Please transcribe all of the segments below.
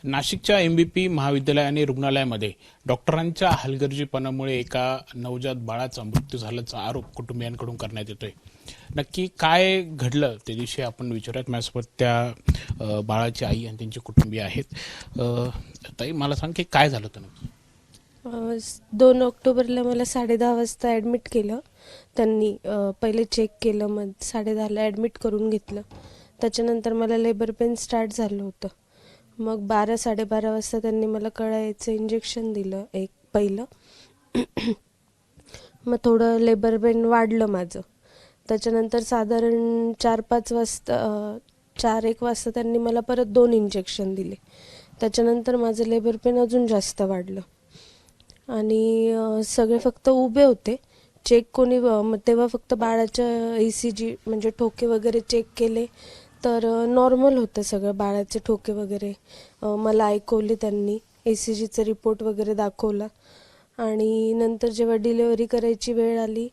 नाशिकच्या एमबीपी महाविद्यालय आणि रुग्णालयामध्ये डॉक्टरांच्या हलगर्जीपणामुळे एका नवजात बाळाचा मृत्यू झाल्याचा आरोप कुटुंबियांकडून करण्यात येतोय. नक्की काय घडलं त्या दिवशी आपण विचारूयात. माझ्यासोबत त्या बाळाची आई आणि त्यांचे कुटुंबीय आहेत. ताई, मला सांग की काय झालं होतं नक्की? 2 ऑक्टोबरला मला 10:30 वाजता ॲडमिट केलं त्यांनी. पहिले चेक केलं, मग 10:30ला ॲडमिट करून घेतलं. त्याच्यानंतर मला लेबर पेन स्टार्ट झालं होतं. मग 12-12:30 वाजता त्यांनी मला कळायचं इंजेक्शन दिलं एक पहिलं. मग थोडं लेबर पेन वाढलं माझं. त्याच्यानंतर साधारण 4-5 वाजता 4-1 वाजता त्यांनी मला परत 2 इंजेक्शन दिले. त्याच्यानंतर माझं लेबर पेन अजून जास्त वाढलं आणि सगळे फक्त उभे होते. चेक कोणी तेव्हा फक्त बाळाचं ECG म्हणजे ठोके वगैरे चेक केले तर नॉर्मल होतं सगळं. बाळाचे ठोके वगैरे मला ऐकवले त्यांनी. ECGचा रिपोर्ट वगैरे दाखवला आणि नंतर जेव्हा डिलेवरी करायची वेळ आली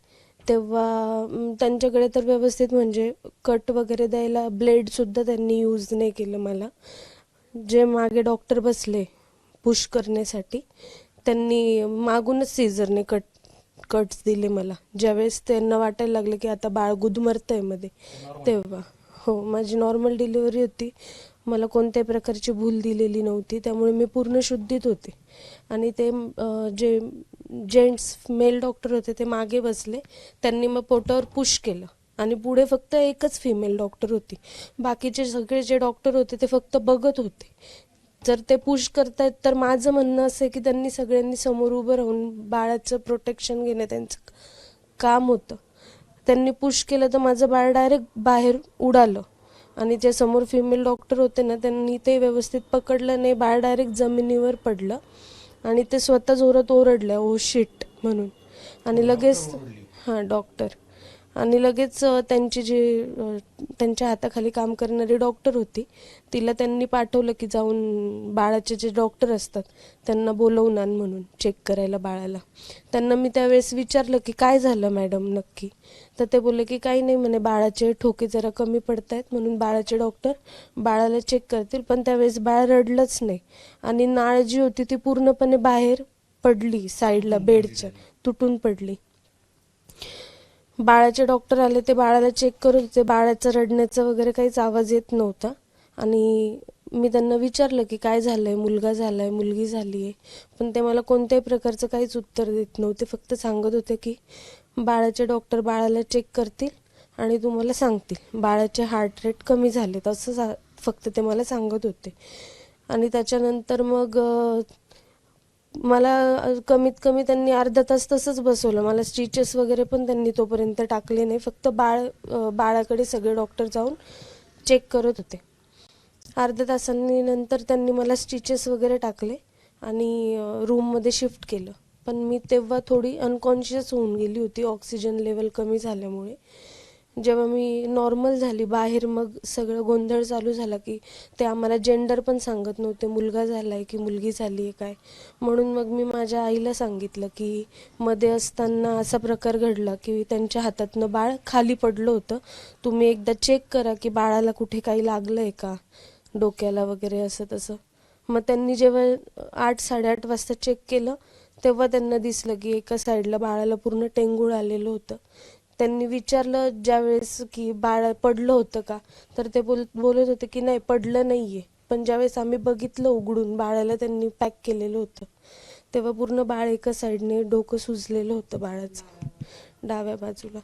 तेव्हा त्यांच्याकडे तर व्यवस्थित म्हणजे कट वगैरे द्यायला ब्लेडसुद्धा त्यांनी यूज नाही केलं. मला जे मागे डॉक्टर बसले पुश करण्यासाठी त्यांनी मागूनच सीझरने कट्स दिले मला. ज्यावेळेस त्यांना वाटायला लागलं की आता बाळ गुदमरतंय मध्ये, तेव्हा हो, माझी नॉर्मल डिलिव्हरी होती. मला कोणत्याही प्रकारची भूल दिलेली नव्हती, त्यामुळे मी पूर्ण शुद्धीत होते. आणि ते जे जेंट्स मेल डॉक्टर होते ते मागे बसले. त्यांनी मग पोटावर पुश केलं आणि पुढे फक्त एकच फिमेल डॉक्टर होती. बाकीचे सगळे जे डॉक्टर होते ते फक्त बघत होते. जर ते पुश करतायत तर माझं म्हणणं असं आहे की त्यांनी सगळ्यांनी समोर उभं राहून बाळाचं प्रोटेक्शन घेणं त्यांचं काम होतं. त्यांनी पुश केलं तर माझं बाळ डायरेक्ट बाहेर उडालं आणि जे समोर फिमेल डॉक्टर होते ना त्यांनी ते व्यवस्थित पकडलं नाही. बाळ डायरेक्ट जमिनीवर पडलं आणि ते स्वतः जोरात ओरडल्या, ओ शिट म्हणून. आणि लगेच डॉक्टर आणि लगेच त्यांची जी त्यांच्या हाताखाली काम करणारी डॉक्टर होती तिला त्यांनी पाठवलं की जाऊन बाळाचे जे डॉक्टर असतात त्यांना बोलवून आण म्हणून चेक करायला बाळाला. त्यांना मी त्यावेळेस विचारलं की काय झालं मॅडम नक्की, तर ते बोलले की काही नाही म्हणे, बाळाचे ठोके जरा कमी पडत आहेत म्हणून बाळाचे डॉक्टर बाळाला चेक करतील. पण त्यावेळेस बाळ रडलंच नाही आणि नाळ जी होती ती पूर्णपणे बाहेर पडली, साईडला बेडच्या तुटून पडली. बाळाचे डॉक्टर आले, ते बाळाला चेक करत होते. बाळाचा रडण्याचा वगैरे काहीच आवाज येत नव्हता आणि मी त्यांना विचारलं की काय झालंय, मुलगा झालाय मुलगी झाली आहे, पण ते मला कोणत्याही प्रकारचं काहीच उत्तर देत नव्हते. फक्त सांगत होते की बाळाचे डॉक्टर बाळाला चेक करतील आणि तुम्हाला सांगतील. बाळाचे हार्ट रेट कमी झालेत असं फक्त ते मला सांगत होते. आणि त्याच्यानंतर मग मला कमीत कमी त्यांनी अर्धा तास तसंच बसवलं. मला स्टिचेस वगैरे पण त्यांनी तोपर्यंत टाकले नाही. फक्त बाळाकडे सगळे डॉक्टर जाऊन चेक करत होते. अर्ध्या तासांनी नंतर त्यांनी मला स्टिचेस वगैरे टाकले आणि रूममध्ये शिफ्ट केलं. पण मी तेव्हा थोडी अनकॉन्शियस होऊन गेली होती ऑक्सिजन लेवल कमी झाल्यामुळे. जेव्हा मी नॉर्मल झाली बाहेर मग सगळं गोंधळ चालू झाला की ते आम्हाला जेंडर पण सांगत नव्हते, मुलगा झाला आहे की मुलगी झाली आहे काय. म्हणून मग मी माझ्या आईला सांगितलं की मध्ये असताना असा प्रकार घडला की त्यांच्या हातातनं बाळ खाली पडलं होतं, तुम्ही एकदा चेक करा की बाळाला कुठे काही लागलं आहे का डोक्याला वगैरे असं तसं. मग त्यांनी जेव्हा 8-8:30 वाजता चेक केलं तेव्हा त्यांना दिसलं की एका साईडला बाळाला पूर्ण टेंगूळ आलेलं होतं. त्यांनी विचारलं ज्यावेळेस की बाळ पडलं होतं का, तर ते बोलत होते की नाही पडलं नाही आहे. पण ज्यावेळेस आम्ही बघितलं उघडून बाळाला त्यांनी पॅक केलेलं होतं तेव्हा पूर्ण बाळ एका साईडने डोकं सुजलेलं होतं बाळाचं डाव्या बाजूला.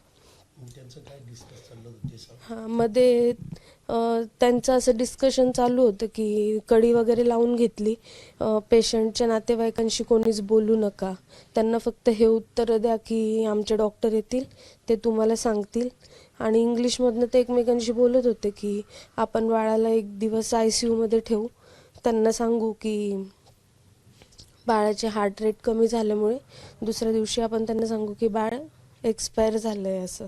हां, मध्ये त्यांचं असं डिस्कशन चालू होतं की कडी वगैरे लावून घेतली. पेशंटच्या नातेवाईकांशी कोणीच बोलू नका, त्यांना फक्त हे उत्तर द्या की आमचे डॉक्टर येतील ते तुम्हाला सांगतील. आणि इंग्लिशमधनं ते एकमेकांशी बोलत होते की आपण बाळाला एक दिवस ICU मध्ये ठेवू, त्यांना सांगू की बाळाचे हार्ट रेट कमी झाल्यामुळे दुसऱ्या दिवशी आपण त्यांना सांगू की बाळ एक्सपायर झालं आहे असं.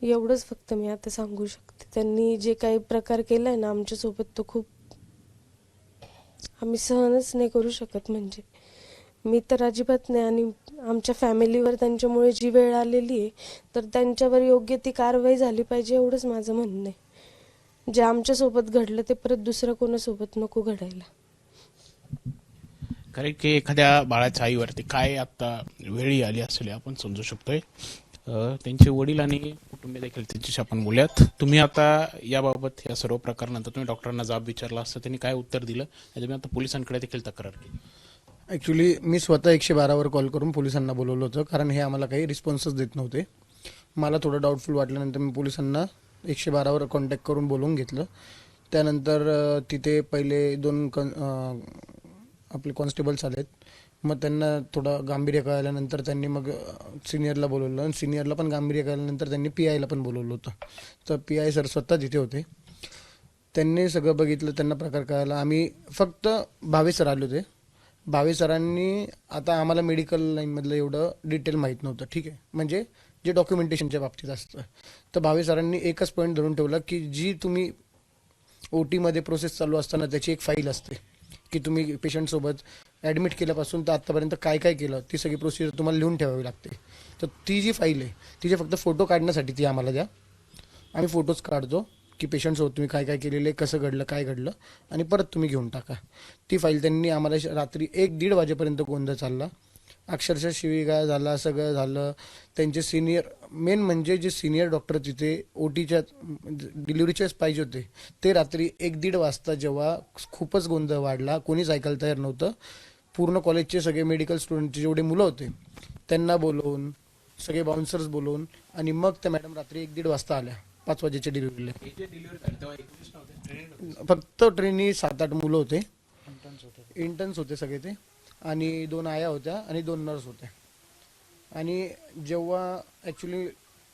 एवढंच फक्त मी आता सांगू शकते. त्यांनी जे काही प्रकार केलाय ना आमच्यासोबत तो खूप आम्ही सहनच नाही करू शकत. म्हणजे मी तर अजिबात नाही. आणि आमच्या फॅमिलीवर त्यांच्यामुळे जी वेळ आलेली आहे तर त्यांच्यावर योग्य ती कारवाई झाली पाहिजे एवढंच माझं म्हणणं आहे. जे आमच्यासोबत घडलं ते परत दुसऱ्या कोणासोबत नको घडायला. कारण की एखाद्या बाळाच्या आईवरती काय आता वेळी आली असेल हे आपण समजू शकतोय. त्यांचे वडील आणि कुटुंबीय देखील त्यांच्याशी आपण बोलूयात. तुम्ही आता याबाबत या सर्व प्रकारानंतर तुम्ही डॉक्टरांना जाब विचारला असता, त्यांनी काय उत्तर दिलं आणि तुम्ही आता पोलिसांकडे देखील तक्रार केली? ॲक्च्युली मी स्वतः 112वर कॉल करून पोलिसांना बोलवलं होतं, कारण हे आम्हाला काही रिस्पॉन्सच देत नव्हते. मला थोडं डाऊटफुल वाटल्यानंतर मी पोलिसांना 112वर कॉन्टॅक्ट करून बोलवून घेतलं. त्यानंतर तिथे पहिले आपले कॉन्स्टेबल्स आलेत. मग त्यांना थोडं गांभीर्य कळल्यानंतर त्यांनी मग सिनियरला बोलवलं आणि सिनियरला पण गांभीर्य कळल्यानंतर त्यांनी PIला पण बोलवलं होतं. तर PI सर स्वतः तिथे होते. त्यांनी सगळं बघितलं, त्यांना प्रकार कळाला. आम्ही फक्त भावे सर आले होते. भावे सरांनी आता आम्हाला मेडिकल लाईनमधलं एवढं डिटेल माहीत नव्हतं, ठीक आहे, म्हणजे जे डॉक्युमेंटेशनच्या बाबतीत असतं. तर भावे सरांनी एकच पॉईंट धरून ठेवला की जी तुम्ही OTमध्ये प्रोसेस चालू असताना त्याची एक फाईल असते की तुम्ही पेशंटसोबत ॲडमिट केल्यापासून तर आत्तापर्यंत काय काय केलं ती सगळी प्रोसिजर तुम्हाला लिहून ठेवावी लागते. तर ती जी फाईल आहे तिचे फक्त फोटो काढण्यासाठी ती आम्हाला द्या. आम्ही फोटोज काढतो की पेशंटसोबत तुम्ही काय काय केलेलं आहे, कसं घडलं, काय घडलं, आणि परत तुम्ही घेऊन टाका. ती फाईल त्यांनी आम्हाला रात्री 1-1:30 वाजेपर्यंत गोंधळ चालला. अक्षरशः शिवीगाळ झाला, सगळं झालं. त्यांचे सिनियर, मेन म्हणजे जे सिनियर डॉक्टर तिथे OTच्या डिलिव्हरीचेच पाहिजे होते, ते रात्री 1-1:30 वाजता जेव्हा खूपच गोंधळ वाढला, कोणीच ऐकायला तयार नव्हतं. पूर्ण कॉलेजचे सगळे मेडिकल स्टुडंटचे जेवढे मुलं होते त्यांना बोलवून, सगळे बाउन्सर्स बोलवून, आणि मग त्या मॅडम रात्री 1-1:30 वाजता आल्या 5 वाजेच्या डिलिव्हरीला. फक्त ट्रेनी 7-8 मुलं होते, इंटर्न्स होते सगळे ते, आणि 2 आया होत्या आणि 2 नर्स होत्या. आणि जेव्हा ॲक्च्युली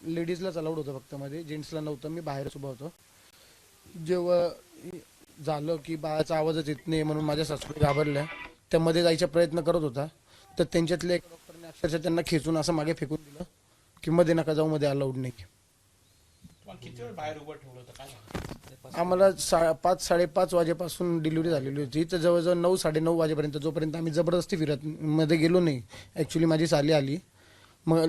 लेडीजलाच अलाउड होतं फक्त मध्ये, जेंट्सला नव्हतं. मी बाहेरच उभा होतो. जेव्हा झालं की बाळाचा आवाजच येत नाही म्हणून माझ्या सासूबाई घाबरल्या. त्यामध्ये जायचा प्रयत्न करत होता, तर त्यांच्यातल्या एका डॉक्टरने अक्षरशः त्यांना खेचून असं मागे फेकून दिलं की मध्ये नका जाऊ, मध्ये अलाउड नाही. किती वेळ बाहेर उभं ठेवलं होतं, काय? आम्हाला 5-5:30 वाजेपासून डिलिव्हरी झालेली होती. तर जवळजवळ 9-9:30 वाजेपर्यंत, जोपर्यंत आम्ही जबरदस्ती फिरत मध्ये गेलो नाही. ॲक्च्युली माझी साली आली, मग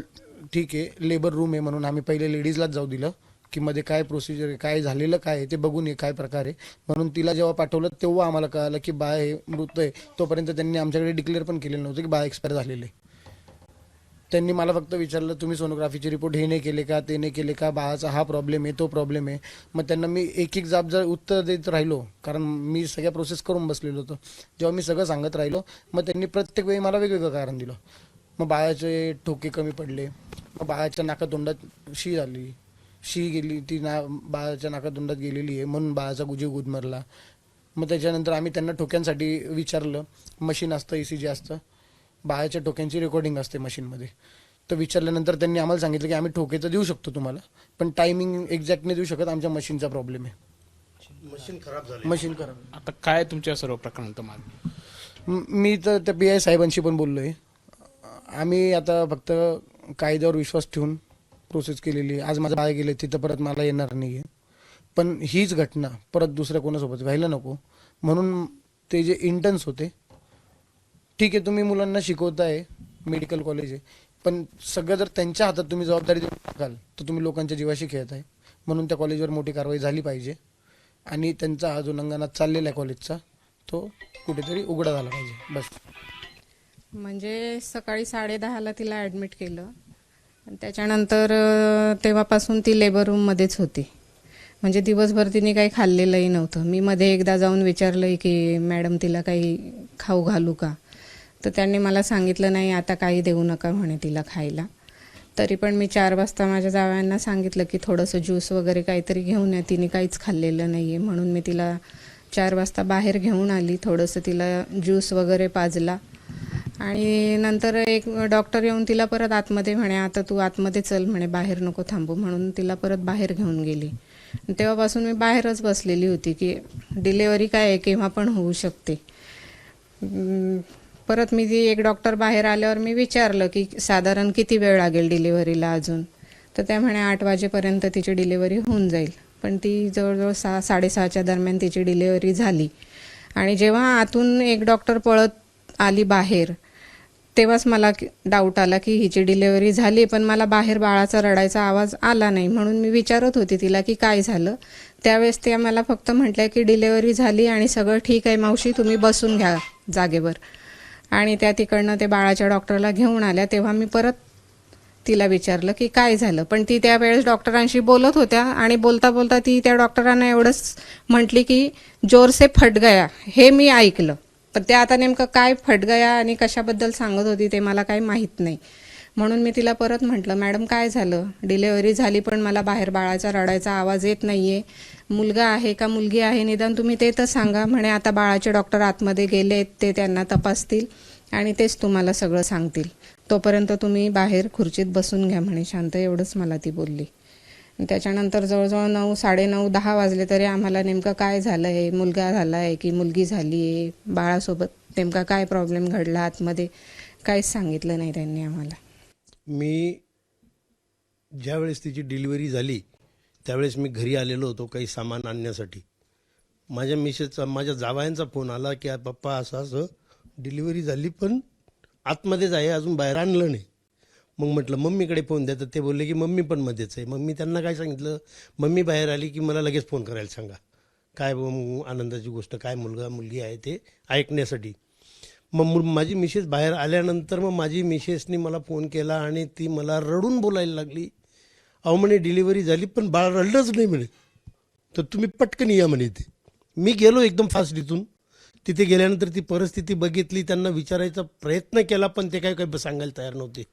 ठीक आहे लेबर रूम आहे म्हणून आम्ही पहिले लेडीजलाच जाऊ दिलं की मध्ये काय प्रोसिजर आहे, काय झालेलं काय आहे ते बघून ये, काय प्रकार आहे. म्हणून तिला जेव्हा पाठवलं तेव्हा आम्हाला कळालं की बाळ हे मृत आहे. तोपर्यंत त्यांनी आमच्याकडे डिक्लेअर पण केलेलं नव्हतं की बाळ एक्सपायर झालेलं आहे. त्यांनी मला फक्त विचारलं तुम्ही सोनोग्राफीचे रिपोर्ट हे नाही केले का, ते नाही केले का, बाळाचा हा प्रॉब्लेम आहे, तो प्रॉब्लेम आहे. मग त्यांना मी एक जाब जर उत्तर देत राहिलो, कारण मी सगळ्या प्रोसेस करून बसलेलो होतो, जेव्हा मी सगळं सांगत राहिलो, मग त्यांनी प्रत्येक वेळी मला वेगवेगळं कारण दिलं. मग बाळाचे ठोके कमी पडले, मग बाळाच्या नाकातोंडात शी झाली, शी गेली, ती बाळाच्या नाकातोंडात गेलेली आहे म्हणून बाळाचा जीव गुदमरला. मग त्याच्यानंतर आम्ही त्यांना ठोक्यांसाठी विचारलं. मशीन असतं, ECG असतं, बाळाच्या ठोक्यांची रेकॉर्डिंग असते मशीनमध्ये. तर विचारल्यानंतर त्यांनी आम्हाला सांगितलं की आम्ही ठोके तर देऊ शकतो तुम्हाला, पण टायमिंग एक्झॅक्ट नाही देऊ शकत, आमच्या मशीनचा प्रॉब्लेम आहे, मशीन खराब. आता काय तुमच्या सर्व प्रकारानंतर मागणी? मी तर त्या PI साहेबांशी पण बोललो आहे. आम्ही आता फक्त कायद्यावर विश्वास ठेवून प्रोसेस केलेली आहे. आज माझं बाळ गेले, तिथं परत मला येणार नाही आहे. पण हीच घटना परत दुसऱ्या कोणासोबत व्हायला नको म्हणून ते जे इंटर्न्स होते, ठीक आहे तुम्ही मुलांना शिकवताय, मेडिकल कॉलेज आहे, पण सगळं जर त्यांच्या हातात तुम्ही जबाबदारी देऊन टाकाल तर तुम्ही लोकांच्या जीवाशी खेळत आहे. म्हणून त्या कॉलेजवर मोठी कारवाई झाली पाहिजे आणि त्यांचा हा जो नंगानाथ चाललेला आहे कॉलेजचा, तो कुठेतरी उघडा झाला पाहिजे, बस. म्हणजे सकाळी 10:30ला तिला ॲडमिट केलं आणि त्याच्यानंतर तेव्हापासून ती लेबर रूममध्येच होती. म्हणजे दिवसभर तिने काही खाल्लेलंही नव्हतं. मी मध्ये एकदा जाऊन विचारलं की मॅडम तिला काही खाऊ घालू का, तर त्यांनी मला सांगितलं नाही आता काही देऊ नका म्हणे तिला खायला. तरी पण मी 4 वाजता माझ्या जावयांना सांगितलं की थोडंसं ज्यूस वगैरे काहीतरी घेऊन या, तिने काहीच खाल्लेलं नाही आहे. म्हणून मी तिला 4 वाजता बाहेर घेऊन आली, थोडंसं तिला ज्यूस वगैरे पाजला आणि नंतर एक डॉक्टर येऊन तिला परत आतमध्ये म्हणे आता तू आतमध्ये चल म्हणे, बाहेर नको थांबू, म्हणून तिला परत बाहेर घेऊन गेली. तेव्हापासून मी बाहेरच बसलेली होती की डिलेवरी काय आहे, केव्हा पण होऊ शकते. परत मी ती एक डॉक्टर बाहेर आल्यावर मी विचारलं की साधारण किती वेळ लागेल डिलिव्हरीला अजून, तर त्या म्हणे 8 वाजेपर्यंत तिची डिलिव्हरी होऊन जाईल. पण ती जवळजवळ 6-6:30च्या दरम्यान तिची डिलिव्हरी झाली. आणि जेव्हा आतून एक डॉक्टर पळत आली बाहेर, तेव्हाच मला डाऊट आला की हिची डिलिव्हरी झाली, पण मला बाहेर बाळाचा रडायचा आवाज आला नाही. म्हणून मी विचारत होती तिला की काय झालं, त्यावेळेस त्या मला फक्त म्हटल्या की डिलेवरी झाली आणि सगळं ठीक आहे मावशी, तुम्ही बसून घ्या जागेवर. आणि त्या तिकडनं ते बाळाच्या डॉक्टरला घेऊन आल्या. तेव्हा मी परत तिला विचारलं की काय झालं, पण ती त्यावेळेस डॉक्टरांशी बोलत होत्या आणि बोलता बोलता ती त्या डॉक्टरांना एवढंच म्हटली की जोर से फट गया, हे मी ऐकलं. पण ते आता नेमकं काय फट गया आणि कशाबद्दल सांगत होती ते मला काही माहीत नाही. म्हणून मी तिला परत म्हटलं, मॅडम काय झालं, डिलेव्हरी झाली पण मला बाहेर बाळाचा रडायचा आवाज येत नाहीये, मुलगा आहे का मुलगी आहे, निदान तुम्ही ते तर सांगा. म्हणे आता बाळाचे डॉक्टर आतमध्ये गेलेत, ते त्यांना तपासतील आणि तेच तुम्हाला सगळं सांगतील, तोपर्यंत तुम्ही बाहेर खुर्चीत बसून घ्या म्हणे शांत. एवढंच मला ती बोलली. त्याच्यानंतर जवळजवळ 9, 9:30, 10 वाजले तरी आम्हाला नेमकं काय झालं आहे, मुलगा झाला आहे की मुलगी झाली आहे, बाळासोबत नेमका काय प्रॉब्लेम घडला आतमध्ये, काहीच सांगितलं नाही त्यांनी आम्हाला. मी ज्यावेळेस तिची डिलिव्हरी झाली त्यावेळेस मी घरी आलेलो होतो काही सामान आणण्यासाठी. माझ्या मिसेसचा, माझ्या जावयांचा फोन आला की पप्पा असं असं डिलिव्हरी झाली पण आतमध्येच आहे, अजून बाहेर आणलं नाही. मग म्हटलं मम्मीकडे फोन द्या, तर ते बोलले की मम्मी पण मध्येच आहे. मग मी त्यांना काय सांगितलं, मम्मी बाहेर आली की मला लगेच फोन करायला सांगा, काय आनंदाची गोष्ट, काय मुलगा मुलगी आहे ते ऐकण्यासाठी. मग माझी मिसेस बाहेर आल्यानंतर मग माझी मिसेसनी मला फोन केला आणि ती मला रडून बोलायला लागली, अहो म्हणे डिलिव्हरी झाली पण बाळ रडलंच नाही म्हणे, तर तुम्ही पटकन या म्हणे. ते मी गेलो एकदम फास्ट तिथून. तिथे गेल्यानंतर ती परिस्थिती बघितली, त्यांना विचारायचा प्रयत्न केला पण ते काय सांगायला तयार नव्हते.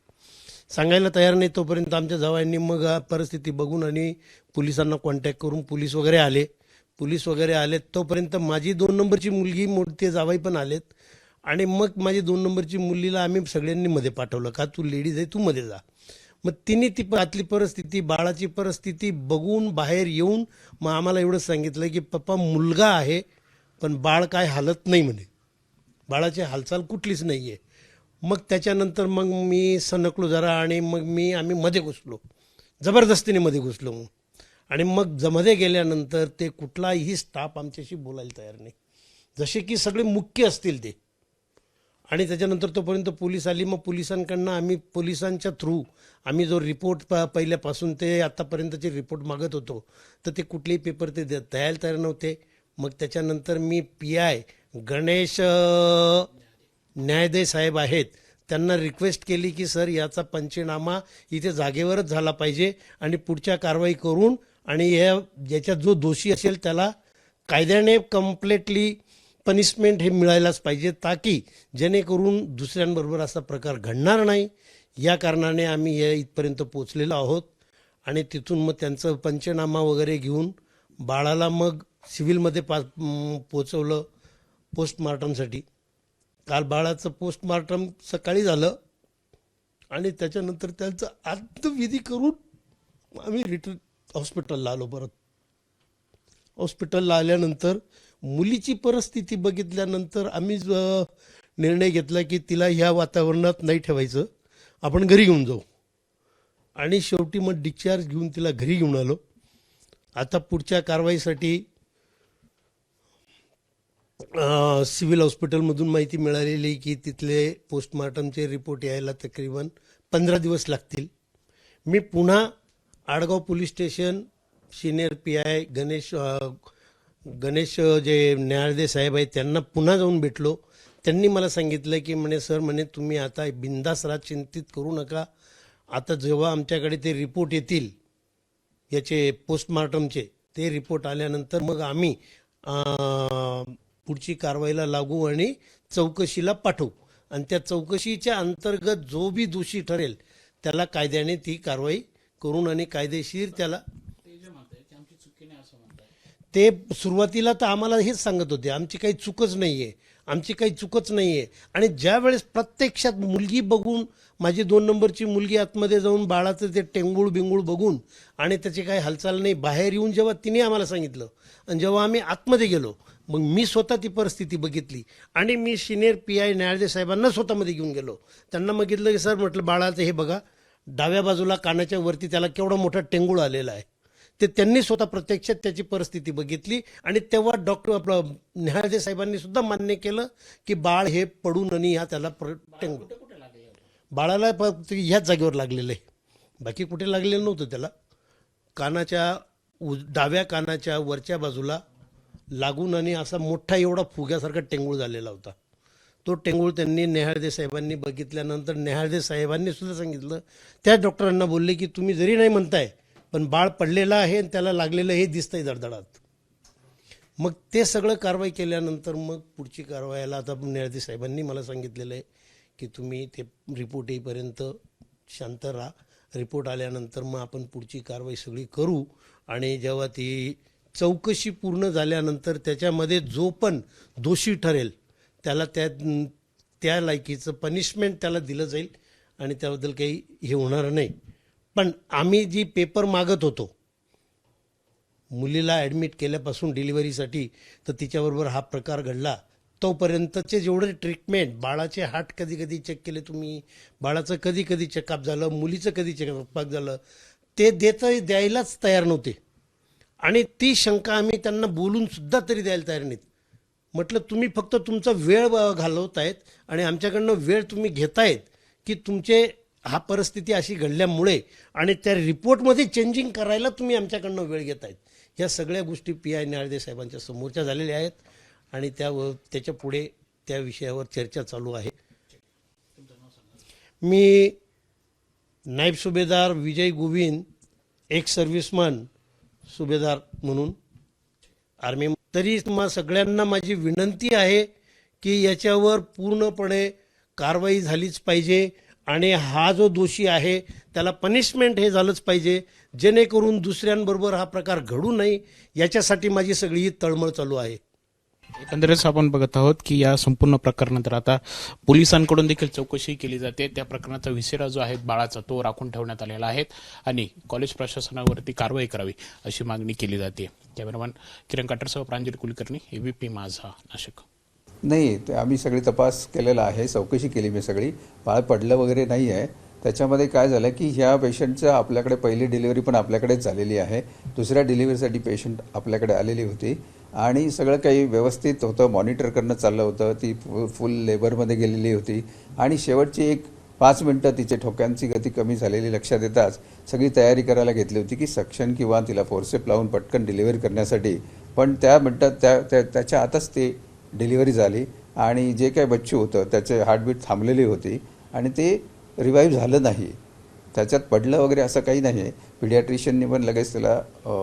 सांगायला तयार नाही तोपर्यंत आमच्या जावयांनी मग परिस्थिती बघून आणि पोलिसांना कॉन्टॅक्ट करून पोलीस वगैरे आले. तोपर्यंत माझी 2 नंबरची मुलगी, मोठे जावाई पण आलेत. आणि मग माझी 2 नंबरची मुलीला आम्ही सगळ्यांनी मध्ये पाठवलं, का तू लेडीज आहे, तू मध्ये जा. मग तिने ती आतली परिस्थिती, बाळाची परिस्थिती बघून बाहेर येऊन मग आम्हाला एवढंच सांगितलं की पप्पा मुलगा आहे पण बाळ काय हालत नाही म्हणे, बाळाची हालचाल कुठलीच नाही आहे. मग त्याच्यानंतर मग मी सनकलो जरा आणि मग आम्ही मध्ये घुसलो, जबरदस्तीने मध्ये घुसलो. आणि मग मध्ये गेल्यानंतर ते कुठलाही स्टाफ आमच्याशी बोलायला तयार नाही, जसे की सगळे मुख्य असतील ते. आणि त्याच्यानंतर तोपर्यंत पोलीस आली. मग पोलिसांकडनं आम्ही पोलिसांच्या थ्रू आम्ही जो रिपोर्ट पहिल्यापासून ते आत्तापर्यंतचे रिपोर्ट मागत होतो, तर ते कुठलेही पेपर ते द्यायला तयार नव्हते. मग त्याच्यानंतर मी PI गणेश न्यायाधीश साहेब आहेत, त्यांना रिक्वेस्ट केली की सर याचा पंचनामा इथे जागेवरच झाला पाहिजे आणि पुढच्या कारवाई करून आणि याच्यात जो दोषी असेल त्याला कायद्याने कम्प्लिटली पनिशमेंट हे मिळायलाच पाहिजे, ताकी जेणेकरून दुसऱ्यांबरोबर असा प्रकार घडणार नाही. या कारणाने आम्ही या इथपर्यंत पोचलेलो आहोत. आणि तिथून मग त्यांचं पंचनामा वगैरे घेऊन बाळाला मग सिव्हिलमध्ये पोचवलं पोस्टमार्टमसाठी. काल बाळाचं पोस्टमार्टम सकाळी झालं आणि त्याच्यानंतर त्यांचं अंत्यविधी करून आम्ही रिटर्न हॉस्पिटलला आलो. परत हॉस्पिटलला आल्यानंतर मुलीची परिस्थिती बघितल्यानंतर आम्ही निर्णय घेतला की तिला ह्या वातावरणात नाही ठेवायचं, आपण घरी घेऊन जाऊ. आणि शेवटी मग डिस्चार्ज घेऊन तिला घरी घेऊन आलो. आता पुढच्या कारवाईसाठी सिव्हिल हॉस्पिटलमधून माहिती मिळालेली की तिथले पोस्टमार्टमचे रिपोर्ट यायला तकरीबन 15 दिवस लागतील. मी पुन्हा Adgaon police station senior PI Ganesh जे न्यायाधीश साहेब आहेत त्यांना पुन्हा जाऊन भेटलो. त्यांनी मला सांगितलं की म्हणे सर म्हणे तुम्ही आता बिंदास राहा, चिंतित करू नका. आता जेव्हा आमच्याकडे ते रिपोर्ट येतील याचे पोस्टमार्टमचे, ते रिपोर्ट आल्यानंतर मग आम्ही पुढची कारवाईला लागू आणि चौकशीला पाठवू. आणि त्या चौकशीच्या अंतर्गत जो बी दोषी ठरेल त्याला कायद्याने ती कारवाई करून आणि कायदेशीर त्याला. ते सुरुवातीला तर आम्हाला हेच सांगत होते, आमची काही चूकच नाही आहे. आणि ज्या वेळेस प्रत्यक्षात मुलगी बघून, माझी 2 नंबरची मुलगी आतमध्ये जाऊन बाळाचं ते टेंगूळ बिंगूळ बघून आणि त्याची काही हालचाल नाही, बाहेर येऊन जेव्हा तिने आम्हाला सांगितलं आणि जेव्हा आम्ही आतमध्ये गेलो, मग मी स्वतः ती परिस्थिती बघितली आणि मी सिनियर PI न्यायाधीश साहेबांना स्वतःमध्ये घेऊन गेलो. त्यांना बघितलं की सर म्हटलं बाळाचं हे बघा, डाव्या बाजूला कानाच्या वरती त्याला केवढा मोठा टेंगूळ आलेला आहे. ते त्यांनी स्वतः प्रत्यक्षात त्याची परिस्थिती बघितली आणि तेव्हा डॉक्टर न्यायाधीश साहेबांनी सुद्धा मान्य केलं की बाळ हे पडून आणि ह्या त्याला टेंगूळ, बाळाला ह्याच जागेवर लागलेलं आहे, बाकी कुठे लागलेलं नव्हतं. त्याला कानाच्या डाव्या कानाच्या वरच्या बाजूला लागून आणि असा मोठा एवढा फुग्यासारखा टेंगूळ झालेला होता. तो टेंगूळ त्यांनी नेहाळदे साहेबांनी बघितल्यानंतर नेहाळदे साहेबांनी सुद्धा सांगितलं, त्या डॉक्टरांना बोलले की तुम्ही जरी नाही म्हणताय पण बाळ पडलेलं आहे आणि त्याला लागलेलं हे दिसतंय धडधडात. मग ते सगळं कारवाई केल्यानंतर मग पुढची कारवाईला आता नेहाळदे साहेबांनी मला सांगितलेलं आहे की तुम्ही ते रिपोर्ट येईपर्यंत शांत राहा. रिपोर्ट आल्यानंतर मग आपण पुढची कारवाई सगळी करू आणि जेव्हा ती चौकशी पूर्ण झाल्यानंतर त्याच्यामध्ये जो पण दोषी ठरेल त्याला त्या लायकीचं पनिशमेंट त्याला दिलं जाईल आणि त्याबद्दल काही हे होणार नाही. पण आम्ही जी पेपर मागत होतो मुलीला ॲडमिट केल्यापासून डिलिव्हरीसाठी, तर तिच्याबरोबर हा प्रकार घडला. तोपर्यंतचे जेवढे ट्रीटमेंट, बाळाचे हार्ट कधी कधी चेक केले तुम्ही, बाळाचं कधी कधी चेकअप झालं, मुलीचं कधी चेकअप झालं, ते द्यायलाच तयार नव्हते. आणि ती शंका आम्ही त्यांना बोलून सुद्धा तरी द्यायला तयार नाहीत. म्हटलं तुम्ही फक्त तुमचा वेळ घालवतायत आणि आमच्याकडनं वेळ तुम्ही घेतायत की तुमचे हा परिस्थिती अशी घडल्यामुळे आणि त्या रिपोर्टमध्ये चेंजिंग करायला तुम्ही आमच्याकडनं वेळ घेतायत. ह्या सगळ्या गोष्टी PI नाळदे साहेबांच्या समोरच्या झालेल्या आहेत आणि त्याच्या पुढे त्या विषयावर चर्चा चालू आहे. मी नायब सुभेदार विजय गोविंद, एक्स सर्व्हिसमन सुभेदार म्हणून आर्मी. तरी मग सगळ्यांना माझी विनंती आहे की याच्यावर पूर्णपणे कारवाई झालीच पाहिजे आणि हा जो दोषी आहे त्याला पनिशमेंट हे झालंच पाहिजे, जेणेकरून दुसऱ्यांबरोबर हा प्रकार घडू नये. याच्यासाठी माझी सगळी तळमळ चालू आहे. एकंदरीत आपण बघत आहोत की या संपूर्ण प्रकरणानंतर आता पोलिसांकडून देखील चौकशी केली जाते. त्या प्रकरणाचा विसेरा जो आहे बाळाचा तो राखून ठेवण्यात आलेला आहे आणि कॉलेज प्रशासनावरती कारवाई करावी अशी मागणी केली जाते. कॅमेरामॅन किरण काटरसह प्रांजली कुलकर्णी, ABP माझा, नाशिक. नाही, ते आम्ही सगळी तपास केलेला आहे, चौकशी केली मी सगळी. बाळ पडलं वगैरे नाही आहे. त्याच्यामध्ये काय झालं की ह्या पेशंटचं आपल्याकडे पहिली डिलिव्हरी पण आपल्याकडेच झालेली आहे. दुसऱ्या डिलिव्हरीसाठी पेशंट आपल्याकडे आलेली होती आणि सगळं काही व्यवस्थित होतं, मॉनिटर करणं चाललं होतं. ती फुल लेबरमध्ये गेलेली होती आणि शेवटची एक 5 मिनटं तिचे ठोक्यांची गती कमी झालेली लक्षात येताच सगळी तयारी करायला घेतली होती की सक्शन किंवा तिला फोर्सेप लावून पटकन डिलिव्हरी करण्यासाठी. पण त्या मिनटात त्याच्या आतच ती डिलिव्हरी झाली आणि जे काही बच्चू होतं त्याचे हार्टबीट थांबलेली होती आणि ते रिवाईव्ह झालं नाही. त्याच्यात पडलं वगैरे असं काही नाही आहे. पिडियाट्रिशियननी पण लगेच त्याला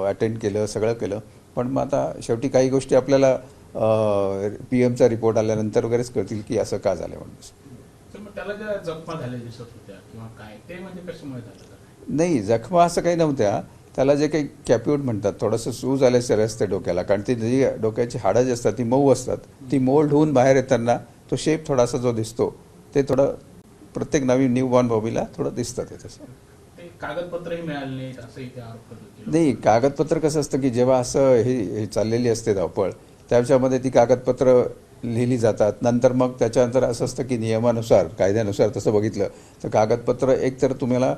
अटेंड केलं, सगळं केलं. पण मग आता शेवटी काही गोष्टी आपल्याला PM चा रिपोर्ट आल्यानंतर वगैरेच कळतील की असं का झालं म्हणून. त्याला ज्या जखमा झाल्या दिसत होत्या किंवा काय ते म्हणजे कशामुळे झालं? नाही, जखमा असं काही नव्हत्या. त्याला जे काही कॅप्यूट म्हणतात, थोडंसं सूज आल्यासारखं असते डोक्याला, कारण ती जी डोक्याची हाडं जी असतात ती मऊ असतात. ती मोल्ड होऊन बाहेर येताना तो शेप थोडासा जो दिसतो ते थोडं प्रत्येक नवीन न्यूबॉर्न बॉबीला थोडं दिसतं ते तसं. कागदपत्रही मिळाले नाहीत असंही ते आरोप करत. नाही, कागदपत्र कसं असतं की जेव्हा असं हे चाललेली असते धावपळ, त्याच्यामध्ये ती कागदपत्र लिहिली जातात. नंतर मग त्याच्यानंतर असं असतं की नियमानुसार, कायद्यानुसार तसं बघितलं तर कागदपत्र एकतर तुम्हाला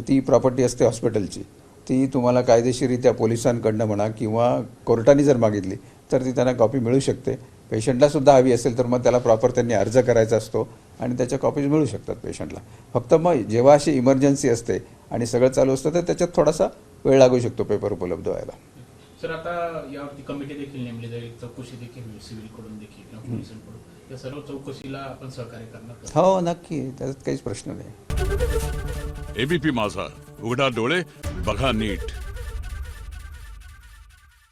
ती प्रॉपर्टी असते हॉस्पिटलची, ती तुम्हाला कायदेशीररित्या पोलिसांकडनं म्हणा किंवा कोर्टाने जर मागितली तर ती त्यांना कॉपी मिळू शकते. पेशंटला सुद्धा हवी असेल तर मग त्याला प्रॉपर त्यांनी अर्ज करायचा असतो आणि त्याच्या कॉपीज मिळू शकतात पेशंटला. फक्त मग जेव्हा अशी इमर्जन्सी असते आणि सगळं चालू असतं तर त्याच्यात थोडासा वेळ लागू शकतो पेपर उपलब्ध व्हायला. सर, आता यावरती कमिटी देखील नेमली जाईल, चौकशी देखील होईल, सिव्हिलकडून देखील किंवा पोलिसांकडून. या सर्व चौकशीला आपण सहकार्य करणार. हो, नक्की, त्याच्यात काहीच प्रश्न नाही. ABP माझा, उघडा डोळे बघा नीट.